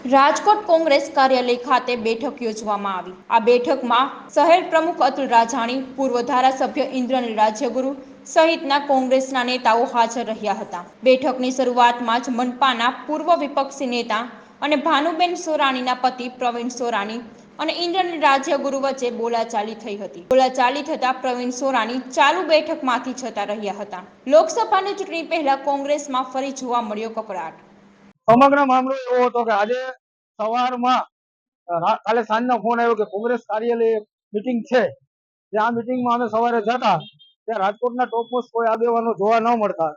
રાજકોટ કોંગ્રેસ કાર્યાલય ખાતે બેઠક યોજવામાં આવી। આ બેઠકમાં શહેર પ્રમુખ અતુલ રાજાણી, પૂર્વ ધારાસભ્ય ઇન્દ્રનીલ રાજ્યગુરુ સહિતના કોંગ્રેસના નેતાઓ હાજર રહ્યા હતા। બેઠકની શરૂઆતમાં જ મનપાના પૂર્વ વિપક્ષી નેતા અને ભાનુબેન સોરાણીના પતિ પ્રવીણ સોરાણી અને ઇન્દ્રનીલ રાજ્યગુરુ વચ્ચે બોલાચાલી થઈ હતી। બોલાચાલી થતા પ્રવીણ સોરાણી ચાલુ બેઠકમાંથી જતા રહ્યા હતા। લોકસભાની ચૂંટણી પહેલા કોંગ્રેસમાં ફરી જોવા મળ્યો કકળાટ। સમગ્ર મામલો એવો હતો કે આજે સવારમાં કાલે સાંજનો ફોન આવ્યો કે કોંગ્રેસ કાર્યાલય મીટિંગ છે। આ મીટિંગમાં અમે સવારે જતા ત્યાં રાજકોટના ટોપ મોસ્ટ કોઈ આગેવાનો જોવા ન મળતા।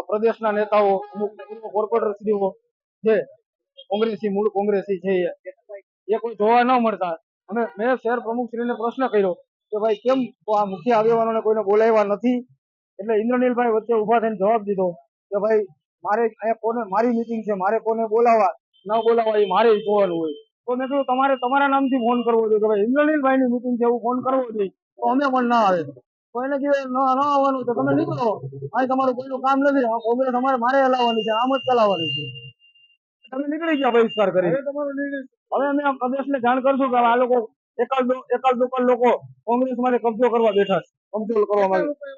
પ્રદેશના નેતાઓ, અમુક કોર્પોરેટરશ્રીઓ છે, કોંગ્રેસી મૂળ કોંગ્રેસી છે, એ કોઈ જોવા ન મળતા। મેં શહેર પ્રમુખશ્રીને પ્રશ્ન કર્યો કે ભાઈ કેમ આ મુખ્ય આગેવાનોને કોઈને બોલાવ્યા નથી? એટલે ઇન્દ્રનીલભાઈ વચ્ચે ઉભા થઈને જવાબ દીધો કે ભાઈ મારે અહીંયા કોને મારી મીટિંગ છે, મારે કોને બોલાવવા ન બોલાવવા એ મારે જોવાનું હોય। તો મેં કહ્યું તમારે તમારા નામથી ફોન કરવો જોઈએ કે ભાઈ ઇન્દ્રનીલભાઈની મીટિંગ છે એવું ફોન કરવો જોઈએ, તો અમે પણ ના આવે। તો એને કીધું ન આવવાનું તો તમે નીકળો, અહીં તમારું કોઈનું કામ નથી, કોંગ્રેસ અમારે મારે હલાવવાની છે, આમ જ ચલાવવાની છે। તમે નીકળી ગયા બહિષ્કાર કરી। હવે અમે આ પ્રદેશને જાણ કરશું કે આ લોકો એકાદ દોકાન લોકો કોંગ્રેસ માટે કબજો કરવા બેઠા છે, કબજો કરવા માંગે।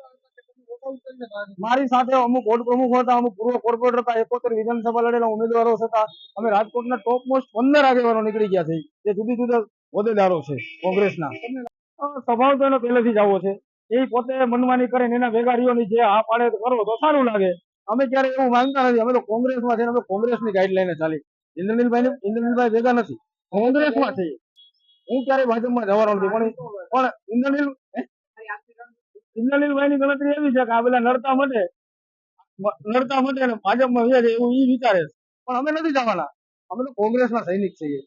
મારી સાથે અમુક વોર્ડ પ્રમુખ હતા, અમુક પૂર્વ કોર્પોરેટર હતા, 71 વિધાનસભા લડેલા ઉમેદવારો હતા। અમે રાજકોટના ટોપ મોસ્ટ 15 આગેવાનો નીકળી ગયા છે, જે જુદી જુદા હોદ્દેદારો છે કોંગ્રેસના। સ્વભાવ તો એનો પહેલેથી જ આવો છે, એ પોતે મનમાની કરે એના વેગારીઓની જે આ પાડે કરો તો સારું લાગે। અમે ક્યારે એવું માંગતા નથી, અમે તો કોંગ્રેસમાં છે, અમે કોંગ્રેસની ગાઈડલાઈને ચાલી। ઇન્દ્રનીલભાઈ ભેગા નથી, કોંગ્રેસમાં છીએ। હું ક્યારે ભાજપમાં જવાનો નથી, પણ ઇન્દ્રનીલભાઈની ગણતરી એવી છે કે આ બધા નડતા મટે ને ભાજપમાં વ્યા જાય એવું એ વિચારે છે, પણ અમે નથી જવાના। અમે તો કોંગ્રેસના સૈનિક છીએ।